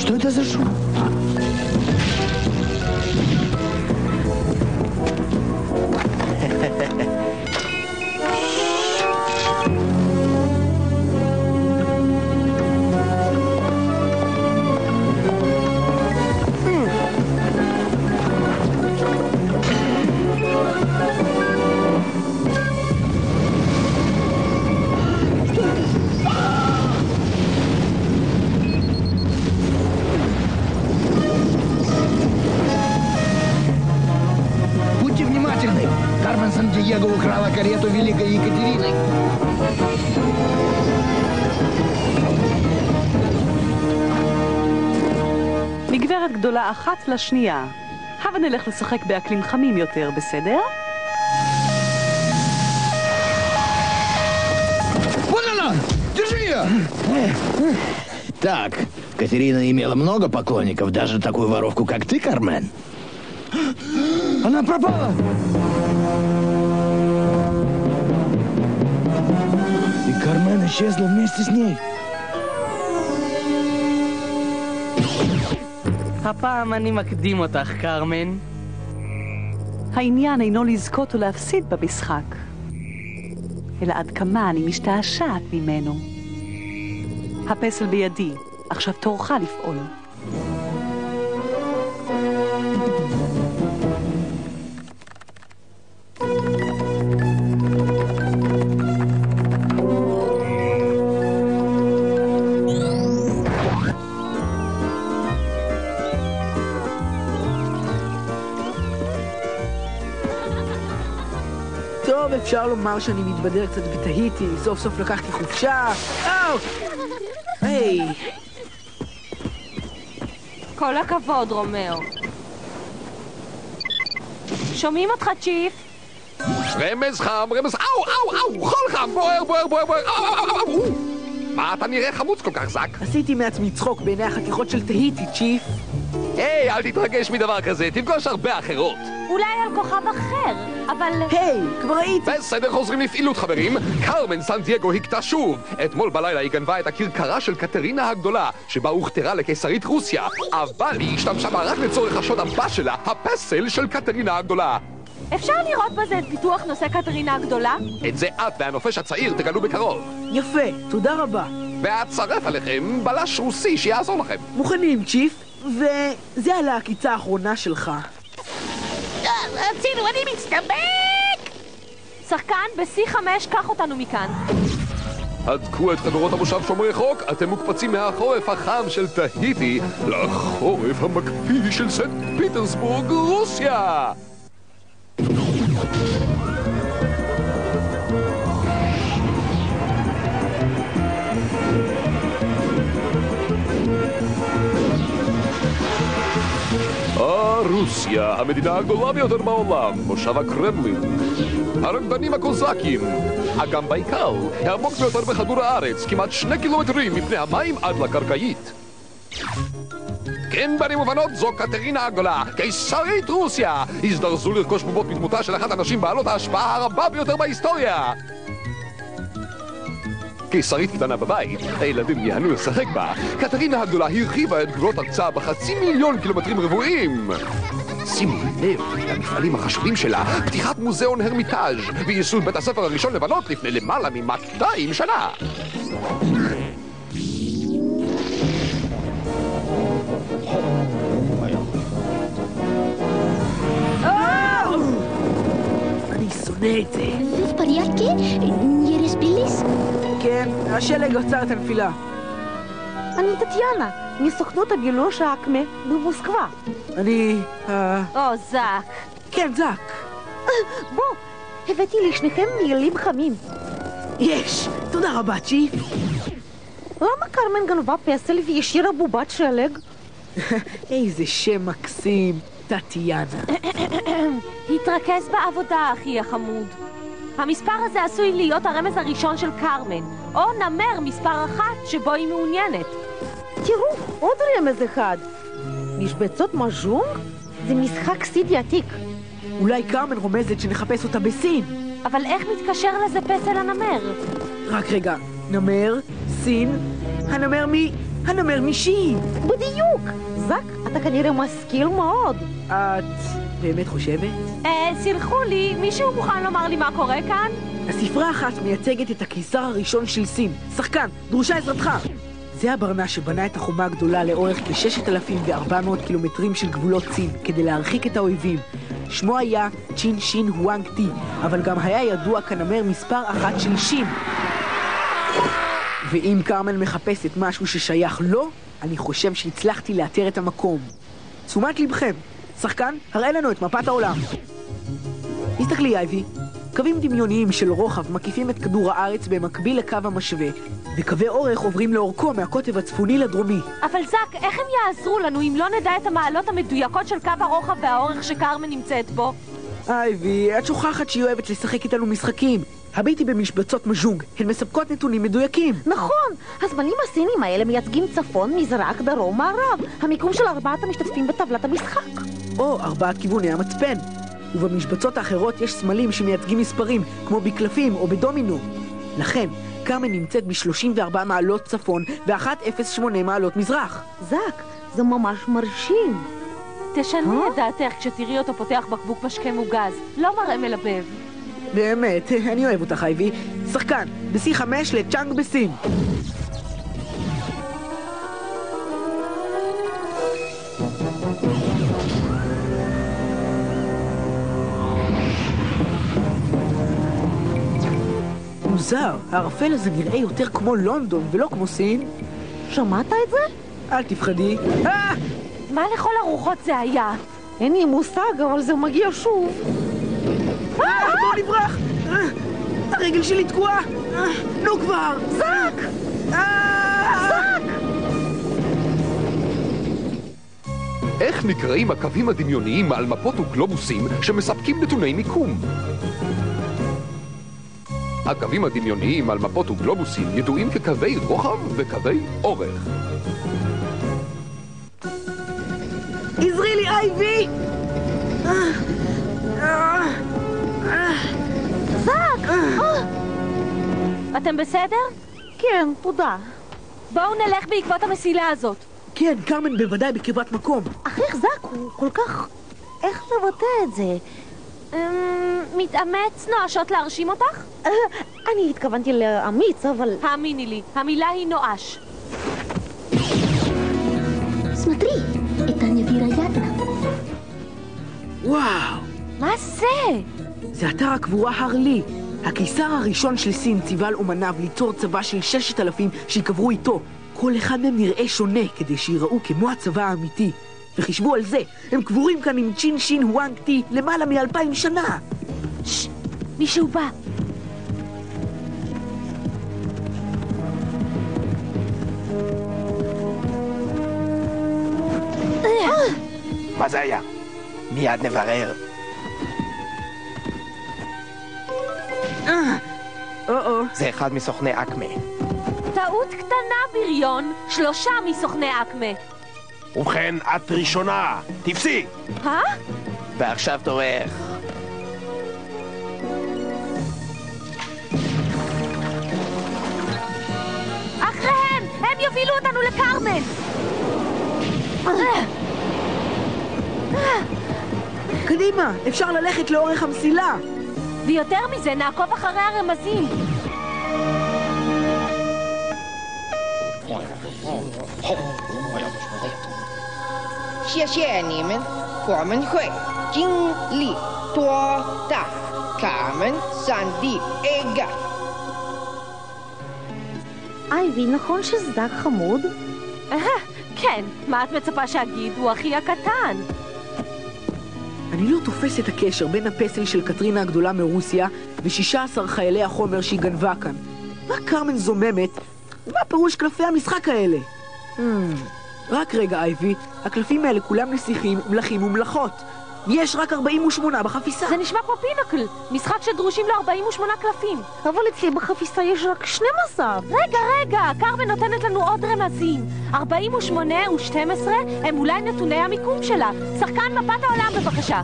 Что это за шум? Кармен Сан-Диего украла карету Великой Екатерины. מגברת גדולה אחת לשנייה. הבה נלך לשחק באקלים חמים יותר, בסדר? Вот она! Держи ее! Так, Катерина имела много поклонников, даже такую воровку, как ты, Кармен. Она пропала! И Кармен исчезла вместе с ней. הפעם אני מקדים אותך, קרמן. העניין אינו לזכות ולהפסיד במשחק, אלא עד כמה אני משתעשעת ממנו. הפסל בידי, עכשיו תורך לפעול. טוב, אפשר לומר שאני מתבדר קצת בתהיתי, סוף סוף לקחתי חופשה. היי. כל הכבוד, רומאו. שומעים אותך, צ'יף? רמז חם, רמז... אאו, חול חם, בוער. מה אתה נראה חמוץ כל כך, זק? עשיתי מעצמי צחוק בעיני החתיכות של תהיתי, צ'יף. היי, אל תתרגש מדבר כזה, תפגוש הרבה אחרות. אולי על כוכב אחר, אבל... היי, כבר הייתי. בסדר, חוזרים לפעילות, חברים. קרמן סן-דייגו הכתה שוב. אתמול בלילה היא גנבה את הכרכרה של קטרינה הגדולה, שבה הוכתרה לקיסרית רוסיה, אבל היא השתמשה בה רק לצורך השוד הבא שלה, הפסל של קטרינה הגדולה. אפשר לראות בזה את פיתוח נושא קטרינה הגדולה? את זה את והנופש הצעיר תגלו בקרוב. יפה, תודה רבה. ואצרף עליכם בלש רוסי שיעזור לכם. מוכנים, צ'יף, וזה על העקיצה האחרונה שלך. רצינו, אני מצטמק! שחקן, ב-C5, קח אותנו מכאן. הדקו את חגורות המושב שומרי חוק, אתם מוקפצים מהחורף החם של תהיתי לחורף המקפיא של סנט פיטרסבורג, רוסיה! רוסיה, המדינה הגדולה ביותר בעולם, מושב הקרמלין. הרקדנים הקוזקים, אגם בעיקר, העמוק ביותר בכדור הארץ, כמעט 2 קילומטרים מפני המים עד לקרקעית. כן, בנים ובנות, זו קטרינה הגדולה, קיסרית רוסיה. הזדרזו לרכוש בובות מדמותה של אחת הנשים בעלות ההשפעה הרבה ביותר בהיסטוריה. קיסרית קטנה בבית, הילדים יענו לשחק בה. קטרינה הגדולה הרחיבה את גבולות ארצה ב500,000 קילומטרים רבועים. שימו לב למפעלים החשובים שלה, פתיחת מוזיאון הרמיטאז' וייסוד בית הספר הראשון לבנות לפני למעלה מ200 שנה. אני שונא את זה. ¿Es pariaque? ¿Eres bilis? כן, השלג עצר את הנפילה. אני טטיאנה, מסוכנות הגילוש האקמה במוסקבה. אני... זק. כן, זק. בוא, הבאתי לשניכם מילים חמים. יש! תודה רבה, צ'יף. למה קרמן גנבה פסל והשאירה בובת שלג? איזה שם מקסים, טטיאנה. התרכז בעבודה, אחי החמוד. המספר הזה עשוי להיות הרמז הראשון של קרמן, או נמר מספר 1 שבו היא מעוניינת. תראו, עוד רמז אחד. משבצות מז'ונג? זה משחק סידי עתיק. אולי קרמן רומזת שנחפש אותה בסין. אבל איך מתקשר לזה פסל הנמר? רק רגע, נמר, סין, הנמר משי. בדיוק! זק, אתה כנראה משכיל מאוד. את באמת חושבת? סלחו לי, מישהו מוכן לומר לי מה קורה כאן? הספרה אחת מייצגת את הקיסר הראשון של סין. שחקן, דרושה עזרתך! זה הברנש שבנה את החומה הגדולה לאורך כ-6,400 קילומטרים של גבולות סין כדי להרחיק את האויבים. שמו היה צ'ין שין הואנג טי, אבל גם היה ידוע כנמר מספר 1 של שין. ואם קרמן מחפשת משהו ששייך לו, אני חושב שהצלחתי לאתר את המקום. תשומת לבכם, שחקן, הראה לנו את מפת העולם. הסתכלי אייבי, קווים דמיוניים של רוחב מקיפים את כדור הארץ במקביל לקו המשווה, וקווי אורך עוברים לאורכו מהקוטב הצפוני לדרומי. אבל זק, איך הם יעזרו לנו אם לא נדע את המעלות המדויקות של קו הרוחב והאורך שקרמן נמצאת בו? אייבי, את שוכחת שהיא אוהבת לשחק איתנו משחקים. הביטי במשבצות מז'ונג, הן מספקות נתונים מדויקים. נכון, הסמלים הסינים האלה מייצגים צפון, מזרח, דרום, מערב. המיקום של 4 המשתתפים בטבלת המשחק. או 4 כיווני המצפן. ובמשבצות האחרות יש סמלים שמייצגים מספרים, כמו בקלפים או בדומינו. לכן, קרמן נמצאת ב-34 מעלות צפון ו-108 מעלות מזרח. זק, זה ממש מרשים. תשני את דעתך כשתראי אותו פותח בקבוק משקה מוגז, לא מראה מלבב. באמת, אני אוהב אותך אייבי. שחקן, ב-C5 לצ'אנג בסין. מוזר, הערפל הזה נראה יותר כמו לונדון ולא כמו סין. שמעת את זה? אל תפחדי. מה לכל הרוחות זה היה? אין לי מושג, אבל זה מגיע שוב. בוא נברח! הרגל שלי תקועה! נו כבר! זק! זק! איך נקראים הקווים הדמיוניים על מפות וגלובוסים שמספקים נתוני מיקום? הקווים הדמיוניים על מפות וגלובוסים ידועים כקווי רוחב וקווי אורך. עזרי לי אייבי! זק! אתם בסדר? כן, תודה. בואו נלך בעקבות המסילה הזאת. כן, קרמן בוודאי בקרבת מקום. אך איך זק הוא כל כך... איך לבטא את זה? מתאמץ נואשות להרשים אותך? אני התכוונתי לאמיץ, אבל... האמיני לי, המילה היא נואש. Смотри, это невероятно. וואו! מה זה? זה אתר הקבורה הרלי. הקיסר הראשון של סין ציווה על אומניו ליצור צבא של 6,000 שיקברו איתו. כל אחד מהם נראה שונה כדי שיראו כמו הצבא האמיתי. וחישבו על זה, הם קבורים כאן עם צ'ין שין הואנג טי למעלה מ-2000 שנה. ששש, מישהו בא. מה זה היה? מיד נברר. זה אחד מסוכני אקמה. טעות קטנה בריון, 3 מסוכני אקמה. ובכן, את ראשונה. תפסי! ועכשיו תורך. אחריהם! הם יובילו אותנו לקרמן! קדימה, אפשר ללכת לאורך המסילה. ויותר מזה, נעקוב אחרי הרמזים. אייבי, נכון שזק חמוד? כן, מה את מצפה שאגיד? הוא אחי הקטן. אני לא תופס את הקשר בין הפסל של קטרינה הגדולה מרוסיה ו16 חיילי החומר שהיא גנבה כאן. מה קרמן זוממת? מה פירוש קלפי המשחק האלה? רק רגע אייבי, הקלפים האלה כולם נסיכים, מלכים ומלכות. יש רק 48 בחפיסה. זה נשמע כמו פינקל, משחק שדרושים לו 48 קלפים. אבל אצלי בחפיסה יש רק 12. רגע, קרמן נותנת לנו עוד רמזים. 48 ו-12 הם אולי נתוני המיקום שלה. שחקן מפת העולם בבקשה.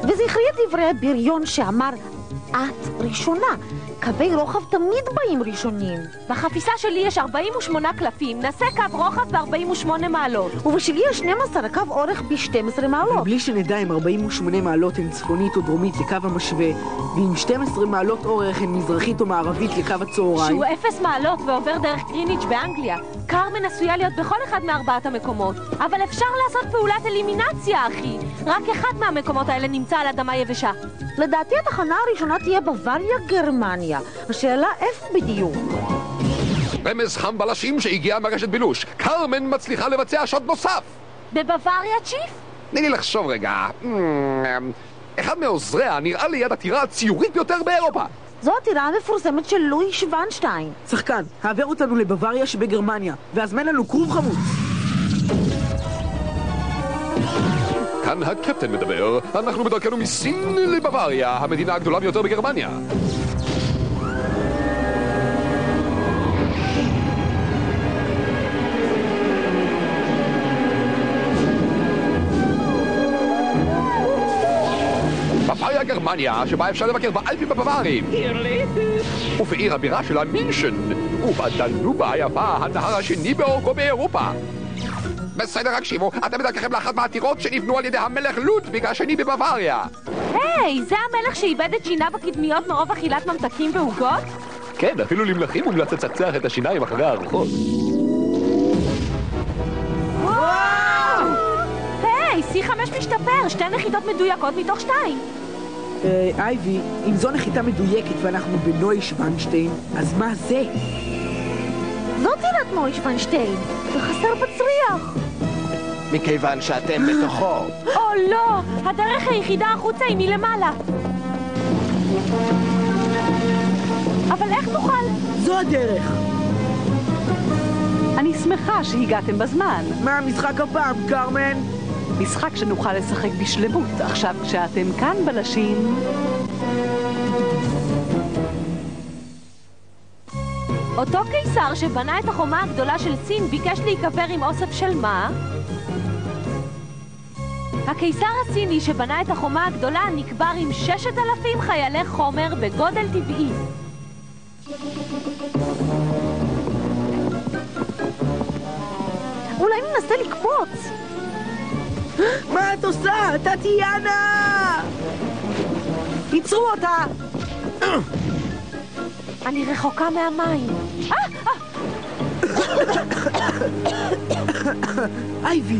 וזכרי את דברי הבריון שאמר, את ראשונה. קווי רוחב תמיד באים ראשונים. בחפיסה שלי יש 48 קלפים, נעשה קו רוחב ב-48 מעלות. ובשלי יש 12 קו אורך ב-12 מעלות. בלי שנדע אם 48 מעלות הן צפונית או דרומית לקו המשווה, ואם 12 מעלות אורך הן מזרחית או מערבית לקו הצהריים. שהוא 0 מעלות ועובר דרך גריניץ' באנגליה. קרמן עשויה להיות בכל אחד מארבעת המקומות. אבל אפשר לעשות פעולת אלימינציה, אחי. רק אחד מהמקומות האלה נמצא על אדמה יבשה. לדעתי התחנה הראשונה תהיה בוואריה, גרמניה. השאלה איפה בדיוק? רמז חם בלשים שהגיע מרשת בילוש. קרמן מצליחה לבצע שוד נוסף. בבוואריה, צ'יף? תני לי לחשוב רגע. אחד מעוזריה נראה ליד הטירה הציורית ביותר באירופה. זו הטירה המפורסמת של לואי שוונשטיין. שחקן, העבר אותנו לבוואריה שבגרמניה, והזמן לנו כרוב חמוץ. כאן הקפטן מדבר. אנחנו בדרכנו מסין לבוואריה, המדינה הגדולה ביותר בגרמניה. בוואריה גרמניה, שבה אפשר לבקר באלפים בבווארים. ובעיר הבירה שלה מינשן, ובדנובה היפה, הנהר השני באורכו באירופה. בסדר, הקשיבו, אתם בדרככם לאחת מהעתירות שנבנו על ידי המלך לודוויג השני בבוואריה. היי, זה המלך שאיבד את שיניו הקדמיות מרוב אכילת ממתקים ועוגות? כן, אפילו למלכים מומלץ לצחצח את השיניים אחרי הארוחות. היי, C5 משתפר, 2 נחיתות מדויקות מתוך 2. אייבי, אם זו נחיתה מדויקת ואנחנו בנוי שוונשטיין, אז מה זה? זו טירת נוי שוונשטיין, וחסר בצריח. מכיוון שאתם בתוכו. או לא, הדרך היחידה החוצה היא מלמעלה. אבל איך נוכל? זו הדרך. אני שמחה שהגעתם בזמן. מה המשחק הפעם, קרמן? משחק שנוכל לשחק בשלמות. עכשיו כשאתם כאן בלשים... אותו קיסר שבנה את החומה הגדולה של סין ביקש להיקבר עם אוסף של מה? הקיסר הסיני שבנה את החומה הגדולה נקבר עם 6,000 חיילי חומר בגודל טבעי. אולי ננסה לקפוץ. מה את עושה? טטיאנה! ייצרו אותה! אני רחוקה מהמים. אייבי,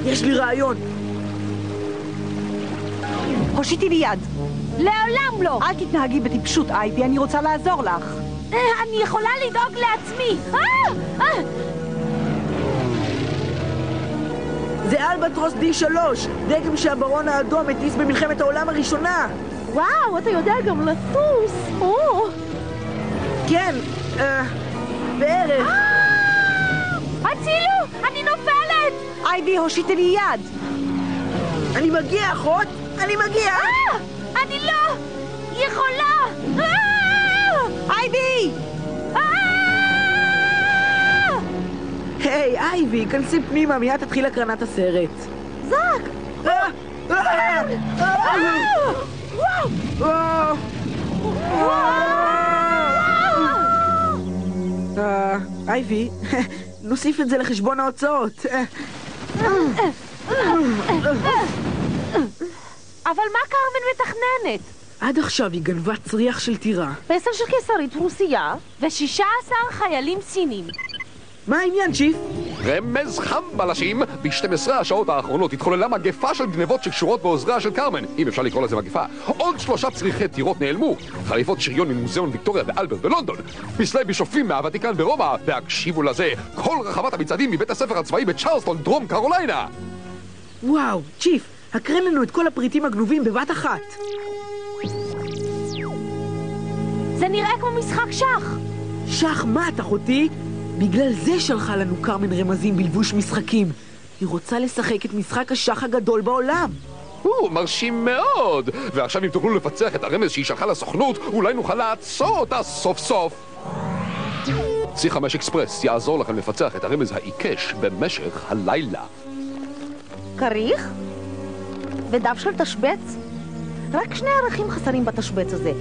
יש לי רעיון. הושיטי לי יד. לעולם לא! אל תתנהגי בטיפשות, אייבי, אני רוצה לעזור לך. אני יכולה לדאוג לעצמי. זה אלבטרוס D3, דגם שהברון האדום הטיס במלחמת העולם הראשונה. וואו, אתה יודע גם לטוס. כן, בערך. הצילו! אני נופלת! אייבי, הושיטי לי יד. אני מגיע, אחות! אני מגיע! אני לא יכולה! אייבי! היי, אייבי, כנסי פנימה, מיד תתחיל הקרנת הסרט. זק! אייבי, נוסיף את זה לחשבון ההוצאות. אבל מה קרמן מתכננת? עד עכשיו היא גנבה צריח של טירה. פסל של קיסרית רוסיה. ו16 חיילים סינים. מה העניין, צ'יף? רמז חם בלשים, ב-12 השעות האחרונות התחוללה מגפה של גנבות שקשורות בעוזריה של קרמן, אם אפשר לקרוא לזה מגפה. עוד 3 צריכי טירות נעלמו, חליפות שריון ממוזיאון ויקטוריה באלברט בלונדון, פסלי בישופים מהוותיקן ברומא, והקשיבו לזה, כל רחבת המצעדים מבית הספר הצבאי בצ'רלסטון, דרום קרוליינה. וואו, צ'יף, הקרן לנו את כל הפריטים הגנובים בבת אחת. זה נראה כמו משחק שח. שח מה, אחותי? בגלל זה שלחה לנו קרמן רמזים בלבוש משחקים. היא רוצה לשחק את משחק השח הגדול בעולם. מרשים מאוד! ועכשיו אם תוכלו לפצח את הרמז שהיא שלחה לסוכנות, אולי נוכל לעצור אותה סוף סוף! C5 אקספרס יעזור לכם לפצח את הרמז העיקש במשך הלילה. כריך? ודף של תשבץ? רק 2 ערכים חסרים בתשבץ הזה.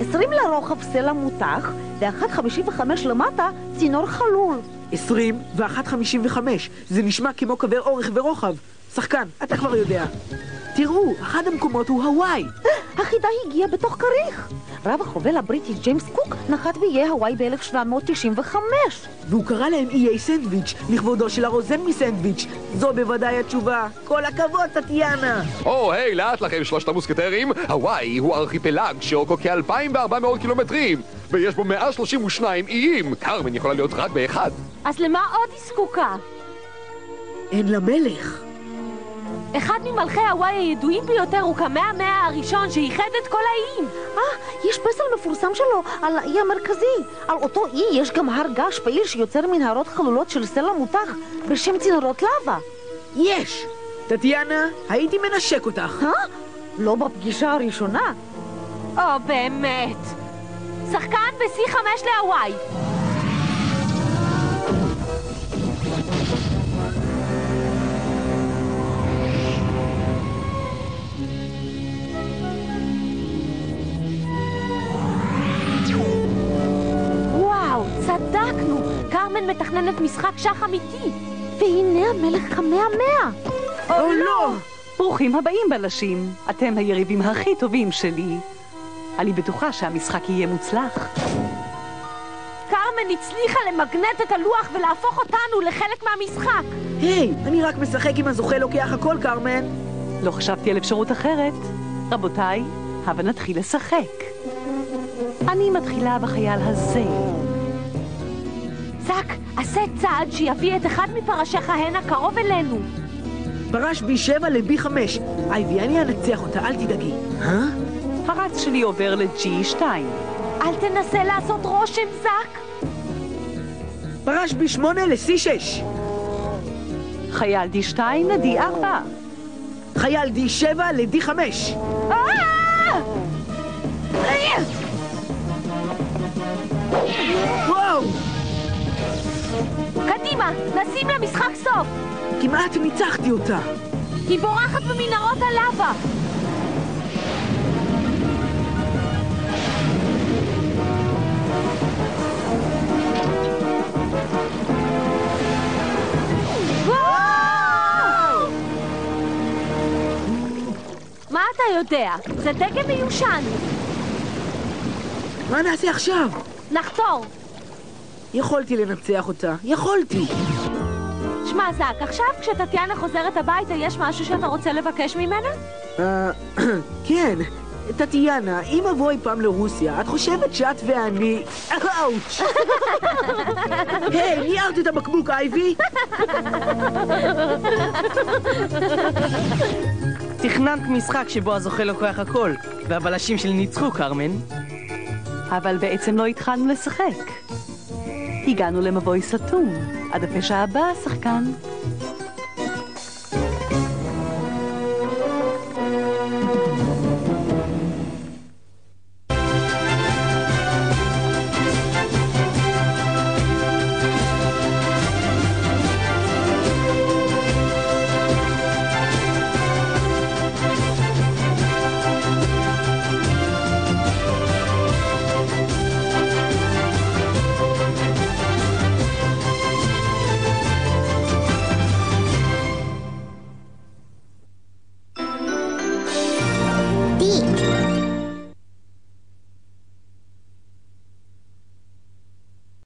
20 לרוחב סלע מותח, ו-1.55 למטה צינור חלול. 20 ו-1.55. זה נשמע כמו קווי אורך ורוחב. שחקן, אתה כבר יודע. תראו, אחד המקומות הוא הוואי. החידה הגיעה בתוך כריך. רב החובל הבריטי ג'יימס קוק נחת באיי הוואי ב-1795. והוא קרא להם איי סנדוויץ' לכבודו של הרוזן מסנדוויץ'. זו בוודאי התשובה. כל הכבוד, טטיאנה. היי, לאט לכם שלושת המוסקטרים. הוואי הוא ארכיפלג שאורכו כ-2,400 קילומטרים, ויש בו 132 איים. קרמן יכולה להיות רק באחד. אז למה עוד היא זקוקה? אין למלך. אחד ממלכי הוואי הידועים ביותר הוא קמהמאה הראשון שאיחד את כל האיים. יש פסל מפורסם שלו על האי המרכזי. על אותו אי יש גם הר געש פעיל שיוצר מנהרות חלולות של סלע מותח בשם צינורות לבה. יש! טטיאנה, הייתי מנשק אותך. לא בפגישה הראשונה. באמת. שחקן ב-C5 להוואי. צדקנו! קרמן מתכננת משחק שח אמיתי! והנה המלך קמהמאה! לא! ברוכים הבאים בלשים, אתם היריבים הכי טובים שלי. אני בטוחה שהמשחק יהיה מוצלח. קרמן הצליחה למגנט את הלוח ולהפוך אותנו לחלק מהמשחק. היי, אני רק משחק עם הזוכה לוקח הכל, קרמן. לא חשבתי על אפשרות אחרת. רבותיי, הבה נתחיל לשחק. אני מתחילה בחייל הזה. זק, עשה צעד שיביא את אחד מפרשיך הנה קרוב אלינו. פרש B7 ל-B5. אייבי, אני אנצח אותה, אל תדאגי. הרץ שלי עובר ל-G2. אל תנסה לעשות רושם, זק. פרש B8 ל-C6. חייל D2 ל-D4. חייל D7 ל-D5. וואו! קדימה, נשים למשחק סוף. כמעט ניצחתי אותה. היא בורחת במנהרות הלבה. מה אתה יודע? זה דגם מיושן. מה נעשה עכשיו? נחתור. יכולתי לנצח אותה. יכולתי. שמע, זק, עכשיו כשטטיאנה חוזרת הביתה, יש משהו שאתה רוצה לבקש ממנה? כן. טטיאנה, אם אבואי פעם לרוסיה, את חושבת שאת ואני... אאוץ'! היי, ניירת את הבקבוק, אייבי? תכננת משחק שבו הזוכה לוקח הכל, והבלשים שלי ניצחו, קרמן. אבל בעצם לא התחלנו לשחק. הגענו למבוי סתום. עד הפשע הבא, שחקן.